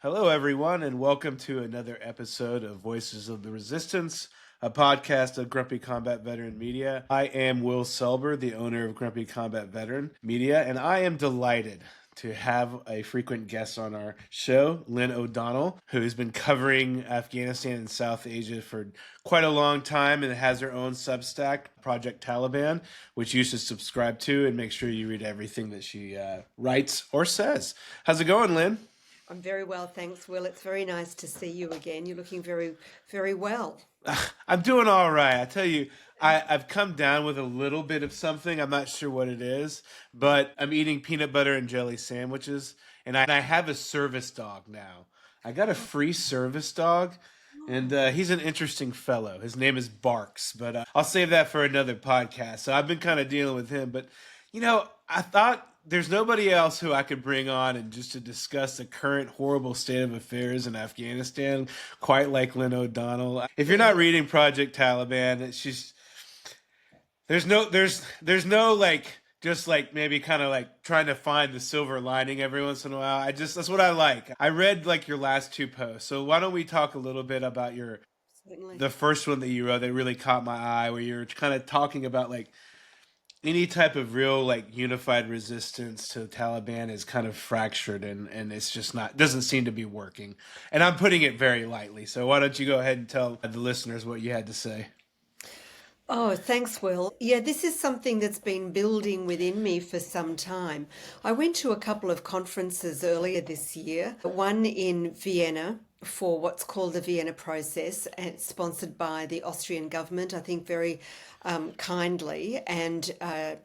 Hello, everyone, and welcome to another episode of Voices of the Resistance, a podcast of Grumpy Combat Veteran Media. I am Will Selber, the owner of Grumpy Combat Veteran Media, and I am delighted to have a frequent guest on our show, Lynne O'Donnell, who's been covering Afghanistan and South Asia for quite a long time and has her own Substack, Project Taliban, which you should subscribe to and make sure you read everything that she writes or says. How's it going, Lynne? I'm very well, thanks, Will. It's very nice to see you again. You're looking very, very well. I'm doing all right. I tell you, I've come down with a little bit of something. I'm not sure what it is, but I'm eating peanut butter and jelly sandwiches, and I have a service dog now. I got a free service dog, and he's an interesting fellow. His name is Barks, but I'll save that for another podcast. So I've been kind of dealing with him, but I thought there's nobody else who I could bring on and just to discuss the current horrible state of affairs in Afghanistan, quite like Lynne O'Donnell. If you're not reading Project Taliban, she's there's no like just like maybe kind of like trying to find the silver lining every once in a while. That's what I like. I read like your last two posts. So why don't we talk a little bit about Certainly. the first one that you wrote that really caught my eye, where you're kind of talking about like any type of real like unified resistance to the Taliban is kind of fractured and it's just not doesn't seem to be working. And I'm putting it very lightly. So why don't you go ahead and tell the listeners what you had to say? Oh, thanks, Will. Yeah, this is something that's been building within me for some time. I went to a couple of conferences earlier this year, one in Vienna for what's called the Vienna Process, and it's sponsored by the Austrian government, I think very kindly, and a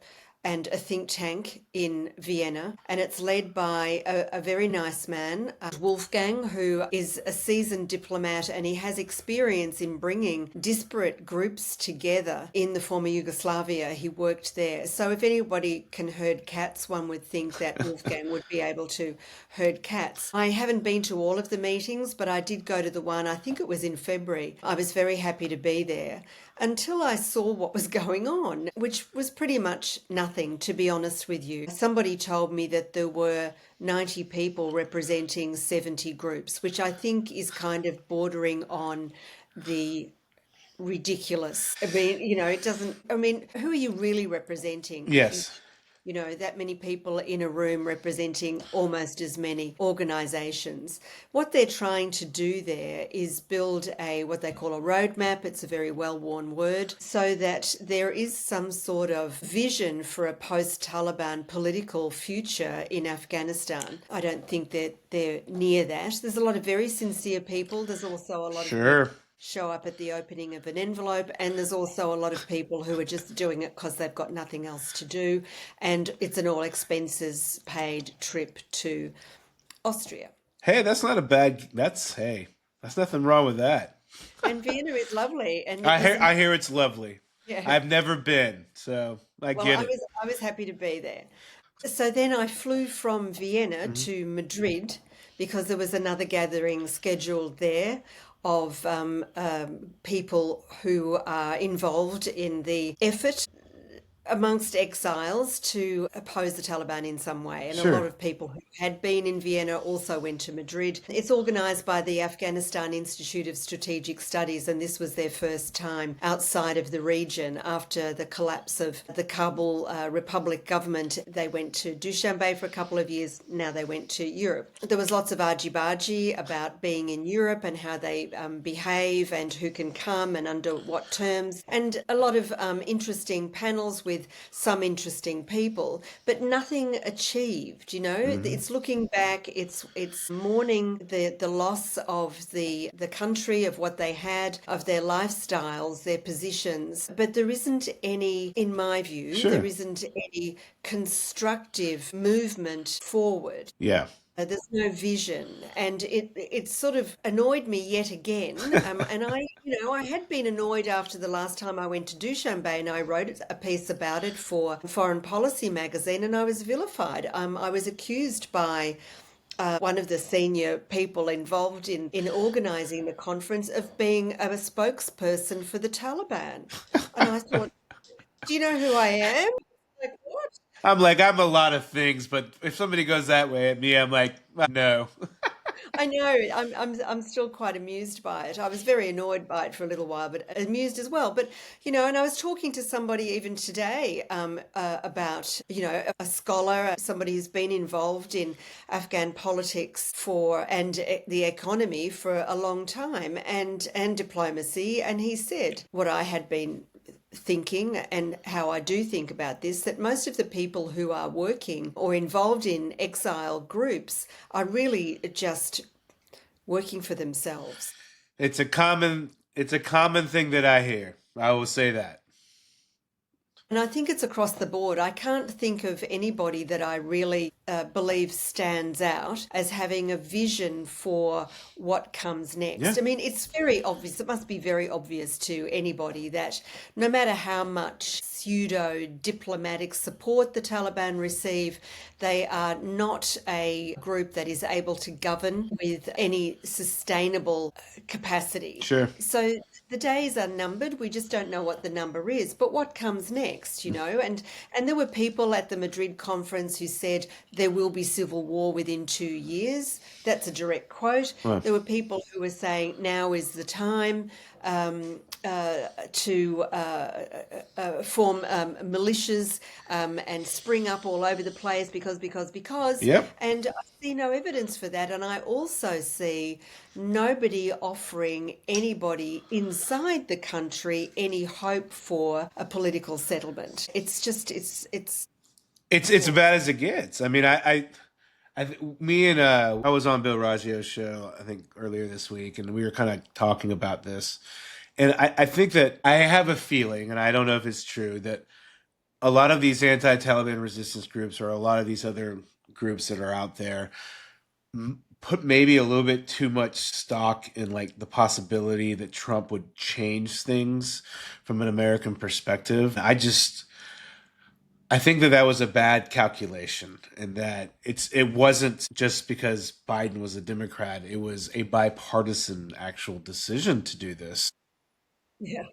think tank in Vienna. And it's led by a very nice man, Wolfgang, who is a seasoned diplomat, and he has experience in bringing disparate groups together in the former Yugoslavia. He worked there. So if anybody can herd cats, one would think that Wolfgang would be able to herd cats. I haven't been to all of the meetings, but I did go to the one, I think it was in February. I was very happy to be there until I saw what was going on, which was pretty much nothing, to be honest with you. Somebody told me that there were 90 people representing 70 groups, which I think is kind of bordering on the ridiculous. I mean, it doesn't, I mean, who are you really representing if you Yes. that many people in a room representing almost as many organisations. What they're trying to do there is build what they call a roadmap. It's a very well-worn word, so that there is some sort of vision for a post-Taliban political future in Afghanistan. I don't think that they're near that. There's a lot of very sincere people. There's also a lot of Sure. show up at the opening of an envelope, and there's also a lot of people who are just doing it because they've got nothing else to do, and it's an all expenses paid trip to Austria. Hey, that's nothing wrong with that. And Vienna is lovely, and it I was hear I hear it's lovely. yeah. I've never been, so I Well, get I it. was I was happy to be there. So then I flew from Vienna Mhm. to Madrid because there was another gathering scheduled there of people who are involved in the effort amongst exiles to oppose the Taliban in some way. And a lot Sure. of people who had been in Vienna also went to Madrid. It's organised by the Afghanistan Institute of Strategic Studies, and this was their first time outside of the region after the collapse of the Kabul Republic government. They went to Dushanbe for a couple of years. Now they went to Europe. There was lots of argy-bargy about being in Europe and how they behave and who can come and under what terms, and a lot of interesting panels with some interesting people, but nothing achieved. Hmm. It's looking back, it's mourning the loss of the country, of what they had, of their lifestyles, their positions, but there isn't any, in my view, there Sure. isn't any constructive movement forward. Yeah. There's no vision, and it sort of annoyed me yet again. And I had been annoyed after the last time I went to Dushanbe, and I wrote a piece about it for Foreign Policy magazine, and I was vilified. I was accused by one of the senior people involved in organising the conference of being a spokesperson for the Taliban, and I thought, do you know who I am? Like what? I'm a lot of things, but if somebody goes that way at me, I'm like, no. I know. I'm still quite amused by it. I was very annoyed by it for a little while, but amused as well. But and I was talking to somebody even today about a scholar, somebody who's been involved in Afghan politics for and the economy for a long time and diplomacy, and he said what I had been thinking and how I do think about this, that most of the people who are working or involved in exile groups are really just working for themselves. It's a common thing that I hear. I will say that. And I think it's across the board. I can't think of anybody that I really believe stands out as having a vision for what comes Yeah. next. I mean, it's very obvious, it must be very obvious to anybody that no matter how much pseudo diplomatic support the Taliban receive, they are not a group that is able to govern with any sustainable capacity. Sure. So the days are numbered. We just don't know what the number is. But what comes next, And there were people at the Madrid conference who said there will be civil war within 2 years. That's a direct quote. Well, There were people who were saying now is the time to form militias and spring up all over the place because. yep. And I see no evidence for that. And I also see nobody offering anybody inside the country any hope for a political settlement. It's just, it's, It's as bad as it gets. I mean, me and I was on Bill Raggio's show, I think earlier this week, and we were kind of talking about this. And I think that I have a feeling, and I don't know if it's true, that a lot of these anti-Taliban resistance groups or a lot of these other groups that are out there put maybe a little bit too much stock in like the possibility that Trump would change things from an American perspective. I think that was a bad calculation, and that it wasn't just because Biden was a Democrat. It was a bipartisan actual decision to do this. yeah.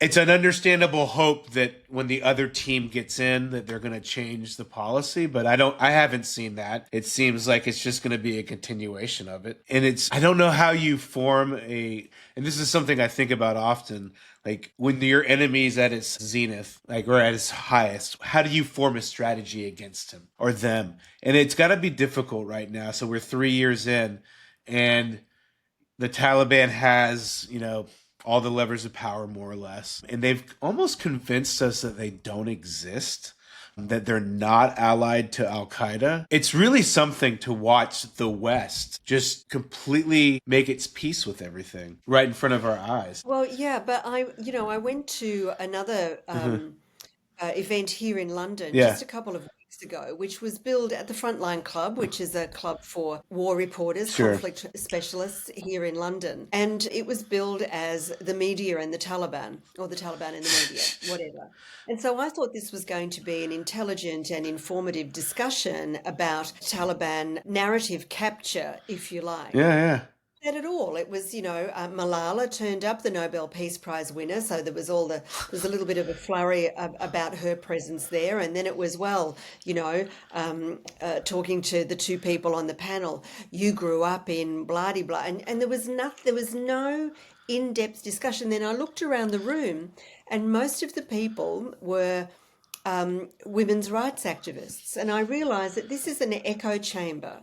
It's an understandable hope that when the other team gets in that they're going to change the policy, but I haven't seen that. It seems like it's just going to be a continuation of it. And I don't know how you form and this is something I think about often, like when your enemy's at its zenith, like, or at its highest, how do you form a strategy against him or them? And it's got to be difficult right now. So we're 3 years in, and the Taliban has, all the levers of power, more or less. And they've almost convinced us that they don't exist, that they're not allied to Al Qaeda. It's really something to watch the West just completely make its peace with everything right in front of our eyes. Well, yeah, but I went to another event here in London Yeah, just a couple of weeks ago, which was billed at the Frontline Club, which is a club for war reporters, sure. conflict specialists here in London. And it was billed as the media and the Taliban, or the Taliban and the media, whatever. And so I thought this was going to be an intelligent and informative discussion about Taliban narrative capture, if you like. Yeah, yeah. Not at all. It was, Malala turned up, the Nobel Peace Prize winner, so there's a little bit of a flurry about her presence there, and then it was, well, talking to the two people on the panel, you grew up in blah de blah, and there was no in-depth discussion. Then I looked around the room, and most of the people were women's rights activists. And I realised that this is an echo chamber.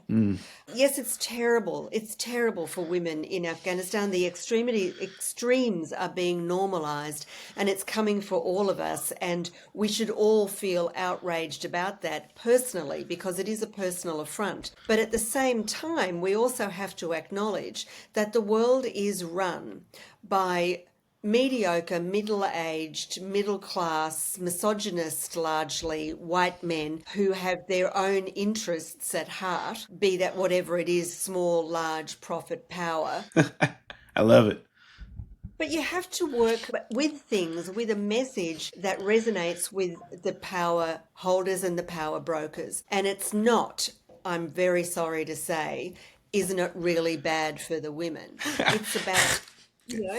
Yes, it's terrible. It's terrible for women in Afghanistan. The extremes are being normalised, and it's coming for all of us. And we should all feel outraged about that personally, because it is a personal affront. But at the same time, we also have to acknowledge that the world is run by mediocre, middle-aged, middle-class, misogynist, largely white men who have their own interests at heart, be that whatever it is, small, large, profit, power. I love it. But you have to work with things, with a message that resonates with the power holders and the power brokers. And it's not, I'm very sorry to say, isn't it really bad for the women? It's about,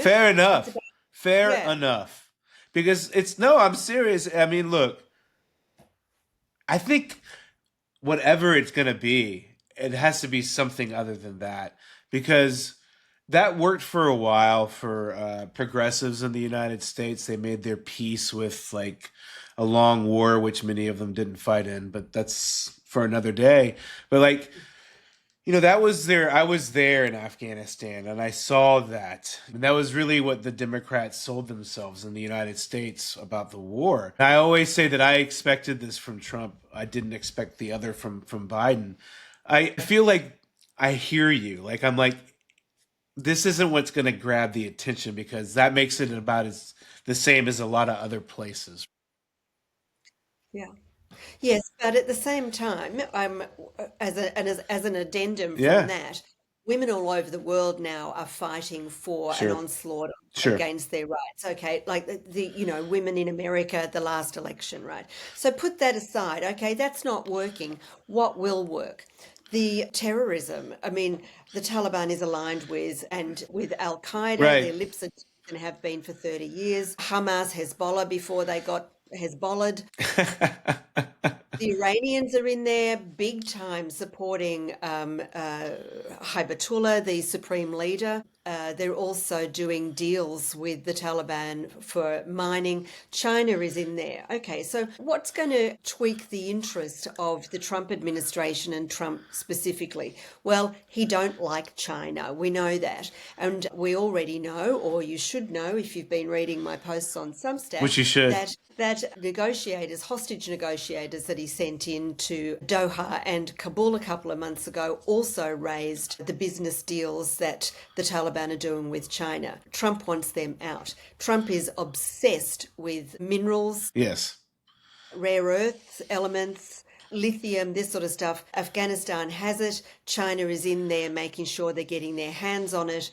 Fair it's enough. about, Fair yeah. enough. Because no, I'm serious. I mean, look, I think whatever it's going to be, it has to be something other than that, because that worked for a while for progressives in the United States. They made their peace with like a long war, which many of them didn't fight in, but that's for another day. But like, that was there. I was there in Afghanistan and I saw that. And that was really what the Democrats sold themselves in the United States about the war. I always say that I expected this from Trump. I didn't expect the other from Biden. I feel like I hear you. Like, I'm like, this isn't what's going to grab the attention, because that makes it about as the same as a lot of other places. Yeah. Yes, but at the same time, as an addendum from Yeah, that, women all over the world now are fighting for an sure, onslaught sure. against their rights. Okay, like women in America at the last election, right? So put that aside. Okay, that's not working. What will work? The terrorism. I mean, the Taliban is aligned with Al Qaeda. Right. Their lips are and have been for 30 years. Hamas, Hezbollah before they got Hezbollah. The Iranians are in there big time supporting Hibatullah, the supreme leader. They're also doing deals with the Taliban for mining. China is in there. Okay, so what's going to tweak the interest of the Trump administration and Trump specifically? Well, he don't like China. We know that. And we already know, or you should know if you've been reading my posts on Substack, Which you should. that negotiators, hostage negotiators that he sent in to Doha and Kabul a couple of months ago, also raised the business deals that the Taliban are doing with China. Trump wants them out. Trump is obsessed with minerals, Yes. rare earth elements, lithium, this sort of stuff. Afghanistan has it. China is in there making sure they're getting their hands on it.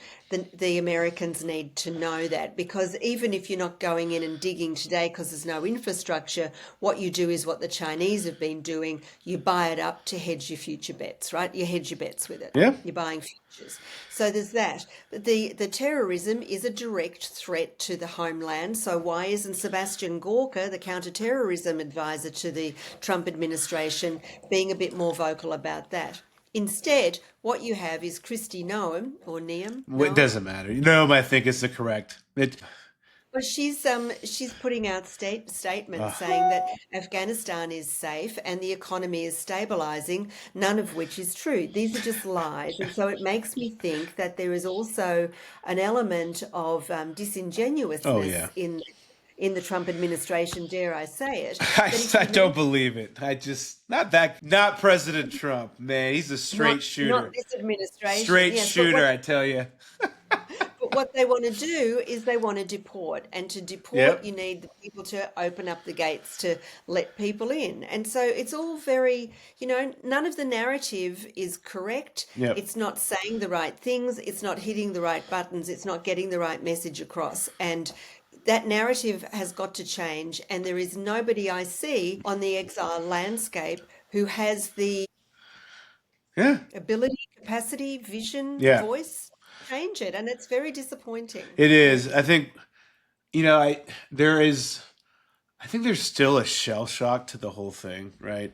The Americans need to know that, because even if you're not going in and digging today because there's no infrastructure, what you do is what the Chinese have been doing. You buy it up to hedge your future bets, right? You hedge your bets with it. Yeah. You're buying futures. So there's that. But the terrorism is a direct threat to the homeland. So why isn't Sebastian Gorka, the counterterrorism advisor to the Trump administration, being a bit more vocal about that? Instead, what you have is Christy Noem, or Neum, It Noem. doesn't matter. No, I think it's the correct. Well, she's putting out statements Uh, saying that Afghanistan is safe and the economy is stabilizing, none of which is true. These are just lies, and so it makes me think that there is also an element of oh disingenuousness yeah. in the Trump administration. Dare I say it? I, That if I you don't read believe it. Not President Trump, man. He's a not straight not shooter. this administration, Straight yes, but shooter, I tell you. what they want to do is they want to deport. And to deport, Yep. you need the people to open up the gates to let people in. And so it's all very, none of the narrative is correct. Yep. It's not saying the right things. It's not hitting the right buttons. It's not getting the right message across. And that narrative has got to change. And there is nobody I see on the exile landscape who has the Yeah. ability, capacity, vision, Yeah. voice to change it. And it's very disappointing. It Very is. I disappointing. think I there is. I think there's still a shell shock to the whole thing, right?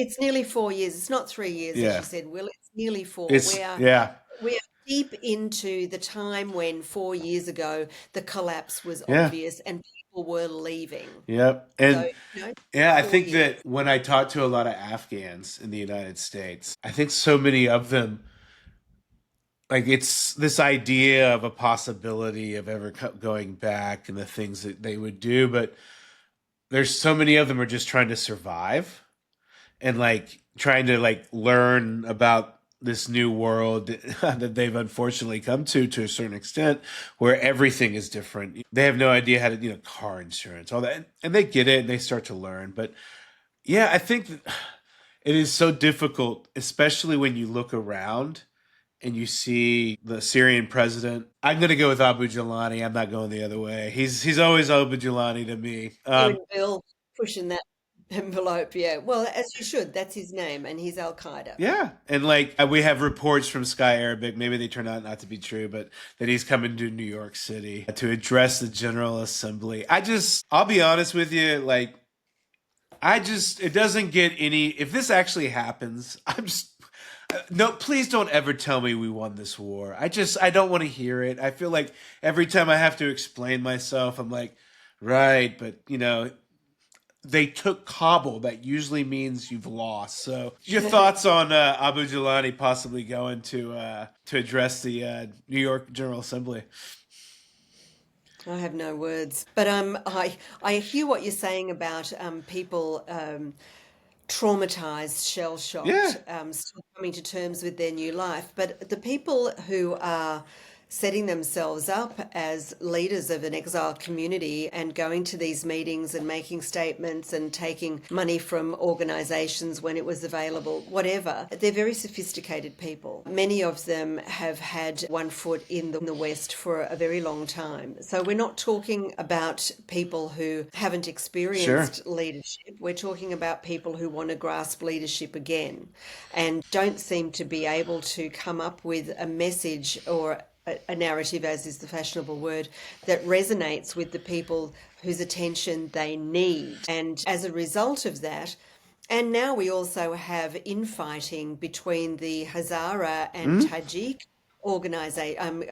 It's nearly 4 years. It's not 3 years, as you Yeah. said, Will. It's nearly four. It's yeah. We are deep into the time when 4 years ago the collapse was Yeah. obvious and people were leaving. Yep. So, And yeah, I four think years. that when I talk to a lot of Afghans in the United States, I think so many of them, like, it's this idea of a possibility of ever going back and the things that they would do, but there's so many of them are just trying to survive and like trying to like learn about this new world that they've unfortunately come to a certain extent, where everything is different. They have no idea how to, car insurance, all that, and they get it and they start to learn. But yeah, I think that it is so difficult, especially when you look around and you see the Syrian president. I'm going to go with Abu Jalani. I'm not going the other way. He's always Abu Jalani to me. You and Bill pushing that envelope, yeah. Well, as you should. That's his name, and he's Al Qaeda. Yeah, and like we have reports from Sky Arabic, maybe they turn out not to be true, but that he's coming to New York City to address the General Assembly. I'll be honest with you, like, it doesn't get any. If this actually happens, No, please don't ever tell me we won this war. I don't want to hear it. I feel like every time I have to explain myself, I'm like, right, but they took Kabul. That usually means you've lost. So, your thoughts on Abu Jalani possibly going to address the New York General Assembly? I have no words, but I hear what you're saying about people traumatized, shell Yeah, shocked, still coming to terms with their new life. But the people who are setting themselves up as leaders of an exiled community and going to these meetings and making statements and taking money from organizations when it was available, whatever, they're very sophisticated people. Many of them have had one foot in the West for a very long time. So we're not talking about people who haven't sure. experienced leadership. We're talking about people who want to grasp leadership again and don't seem to be able to come up with a message or a narrative, as is the fashionable word, that resonates with the people whose attention they need. And as a result of that, and now we also have infighting between the Hazara and Hmm? Tajik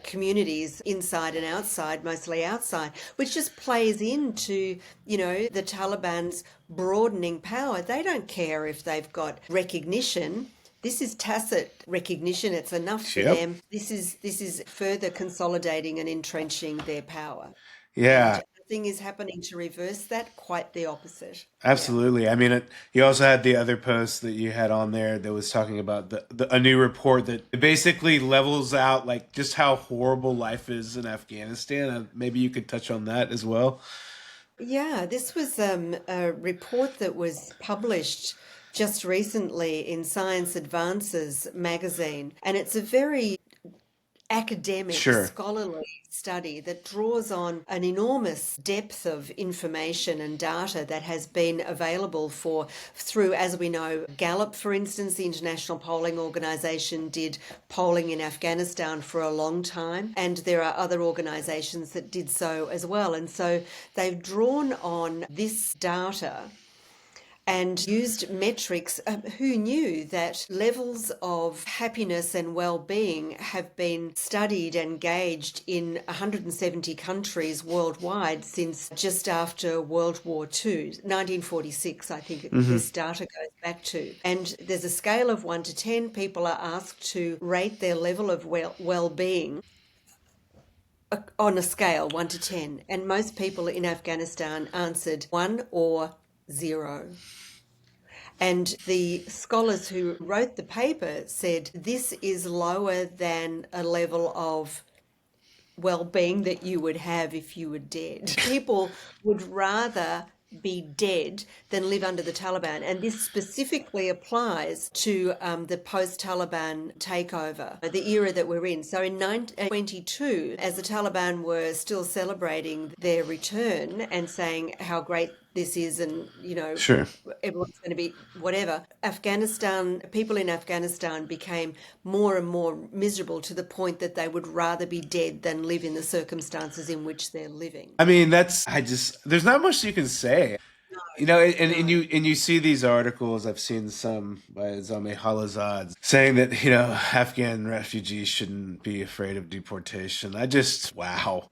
communities inside and outside, mostly outside, which just plays into, the Taliban's broadening power. They don't care if they've got recognition. This is tacit recognition. It's enough for Yep. them. This is further consolidating and entrenching their power. And Yeah. nothing is happening to reverse that, quite the opposite. Yeah. Absolutely. I mean, you also had the other post that you had on there that was talking about a new report that basically levels out like just how horrible life is in Afghanistan. Maybe you could touch on that as well. Yeah, this was a report that was published just recently in Science Advances magazine, and it's a very academic, Sure. scholarly study that draws on an enormous depth of information and data that has been available through, as we know, Gallup, for instance, the International Polling Organization did polling in Afghanistan for a long time, and there are other organizations that did so as well. And so they've drawn on this data and used metrics. Who knew that levels of happiness and well-being have been studied and gauged in 170 countries worldwide since just after World War II, 1946, I think Hmm. this data goes back to. And there's a scale of 1 to 10. People are asked to rate their level of well-being on a scale 1 to 10. And most people in Afghanistan answered 1 or 0. And the scholars who wrote the paper said this is lower than a level of well-being that you would have if you were dead. People would rather be dead than live under the Taliban. And this specifically applies to the post-Taliban takeover, the era that we're in. So in 1922, as the Taliban were still celebrating their return and saying how great this is, and Sure. everyone's going to be whatever, people in Afghanistan became more and more miserable to the point that they would rather be dead than live in the circumstances in which they're living. I mean, there's not much you can say. And No. you see these articles. I've seen some by Zame Khalilzad saying that Afghan refugees shouldn't be afraid of deportation. Wow.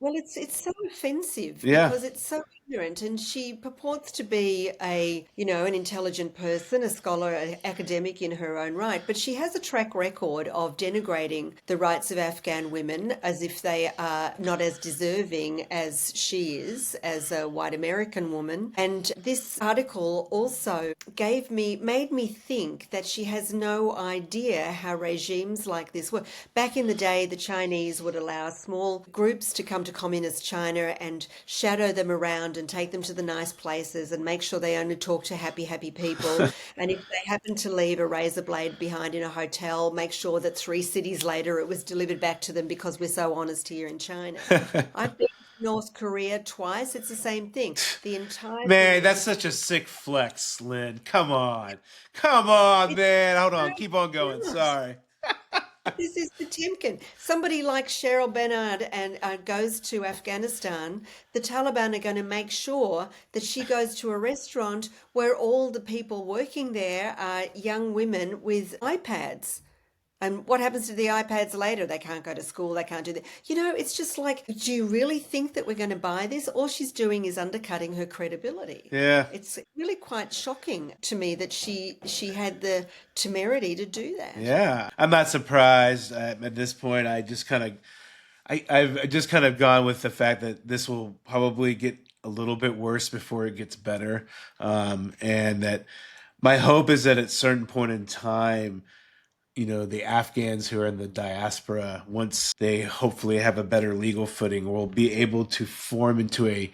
Well, it's so offensive Yeah. because it's so ignorant, and she purports to be an intelligent person, a scholar, an academic in her own right, but she has a track record of denigrating the rights of Afghan women as if they are not as deserving as she is as a white American woman. And this article also made me think that she has no idea how regimes like this work. Back in the day, the Chinese would allow small groups to come to communist China and shadow them around and take them to the nice places and make sure they only talk to happy, happy people. And if they happen to leave a razor blade behind in a hotel, make sure that 3 cities later it was delivered back to them because we're so honest here in China. I've been to North Korea twice. It's the same thing. The entire Man, that's thing. such a sick flex, Lynn. Come on. Come on, It's man. Hold on. Keep on going. not. Sorry. This is Potemkin. Somebody like Cheryl Bernard and goes to Afghanistan. The Taliban are going to make sure that she goes to a restaurant where all the people working there are young women with iPads. And what happens to the iPads later? They can't go to school, they can't do that. It's just like, do you really think that we're going to buy this? All she's doing is undercutting her credibility. Yeah. It's really quite shocking to me that she had the temerity to do that. Yeah. I'm not surprised at this point. I've just kind of gone with the fact that this will probably get a little bit worse before it gets better. And that my hope is that at a certain point in time, the Afghans who are in the diaspora, once they hopefully have a better legal footing, will be able to form into a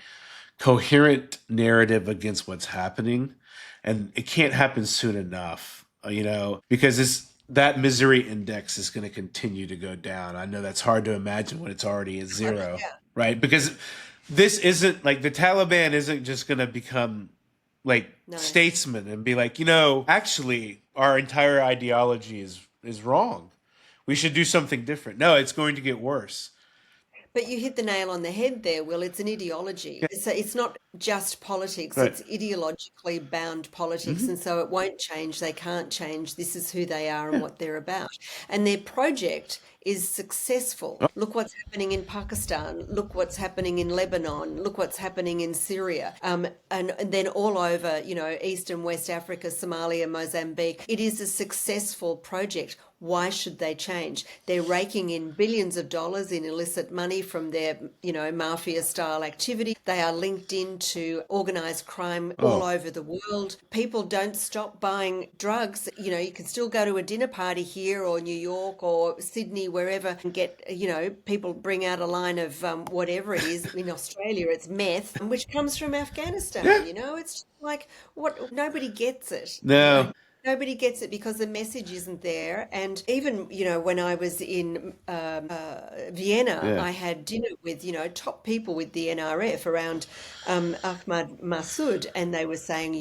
coherent narrative against what's happening. And it can't happen soon enough, because that misery index is going to continue to go down. I know that's hard to imagine when it's already at zero, Yeah. right? Because this isn't like the Taliban isn't just going to become like No. statesmen and be like, actually, our entire ideology is wrong. We should do something different. No, it's going to get worse. But you hit the nail on the head there, Will. It's an ideology. So it's not just politics, Right. it's ideologically bound politics. Hmm. And so it won't change. They can't change. This is who they are and what they're about. And their project is successful. Look what's happening in Pakistan. Look what's happening in Lebanon. Look what's happening in Syria. And then all over, East and West Africa, Somalia, Mozambique. It is a successful project. Why should they change? They're raking in billions of dollars in illicit money from their, mafia style activity. They are linked into organized crime all Oh, over the world. People don't stop buying drugs. You can still go to a dinner party here or New York or Sydney, wherever, and get, people bring out a line of whatever it is. In Australia, it's meth, which comes from yeah. Afghanistan. It's just like, what? Nobody gets it. No. Nobody gets it because the message isn't there. And even, when I was in Vienna, Yeah. I had dinner with, top people with the NRF around Ahmad Massoud, and they were saying,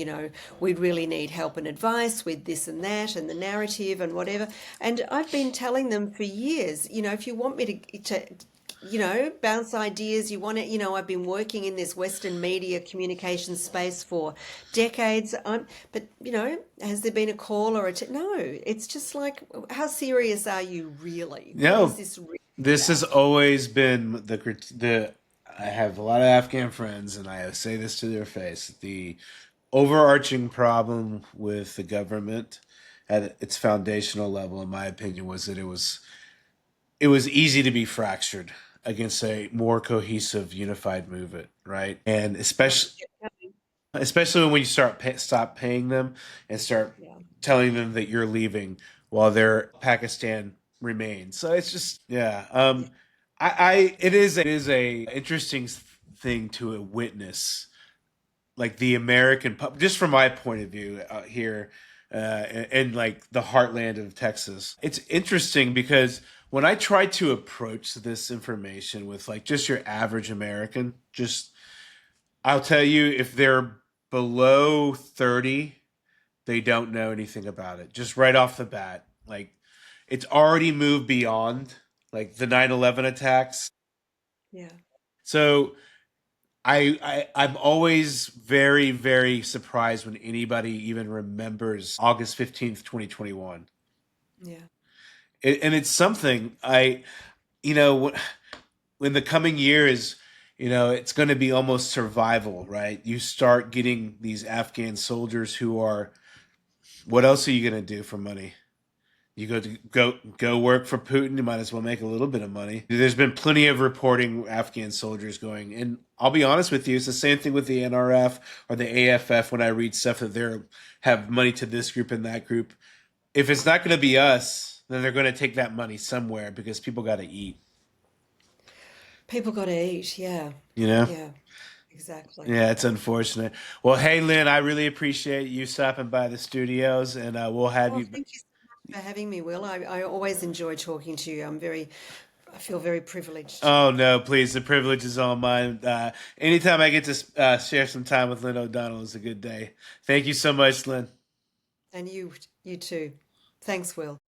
we really need help and advice with this and that and the narrative and whatever. And I've been telling them for years, if you want me to bounce ideas. You want to, I've been working in this Western media communication space for decades. But has there been a call or no? It's just like, how serious are you really? What is No. this really This has about? always been the. I have a lot of Afghan friends, and I say this to their face: the overarching problem with the government at its foundational level, in my opinion, was that it was easy to be fractured against a more cohesive, unified movement, right? And Right. especially when you stop paying them and start Yeah. telling them that you're leaving while their Pakistan remains. So it's just yeah. Yeah. It is a interesting thing to witness, like the just from my point of view here, in like the heartland of Texas. It's interesting because when I try to approach this information with like just your average American, just I'll tell you if they're below 30, they don't know anything about it. Just right off the bat. Like it's already moved beyond like the 9/11 attacks. Yeah. So I'm always very, very surprised when anybody even remembers August 15th, 2021. Yeah. And it's something you know, in the coming years, it's going to be almost survival, right? You start getting these Afghan soldiers who are, what else are you going to do for money? You go work for Putin. You might as well make a little bit of money. There's been plenty of reporting Afghan soldiers going, and I'll be honest with you, it's the same thing with the NRF or the AFF. When I read stuff that they have money to this group and that group, if it's not going to be us, then they're going to take that money somewhere because people got to eat. People got to eat. Yeah. You know? Yeah. Exactly. Yeah, it's unfortunate. Well, hey, Lynn, I really appreciate you stopping by the studios, and we'll have Well, you. thank you so much for having me, Will. I always enjoy talking to you. I feel very privileged. Oh no, please! The privilege is all mine. Anytime I get to share some time with Lynne O'Donnell is a good day. Thank you so much, Lynn. And you too. Thanks, Will.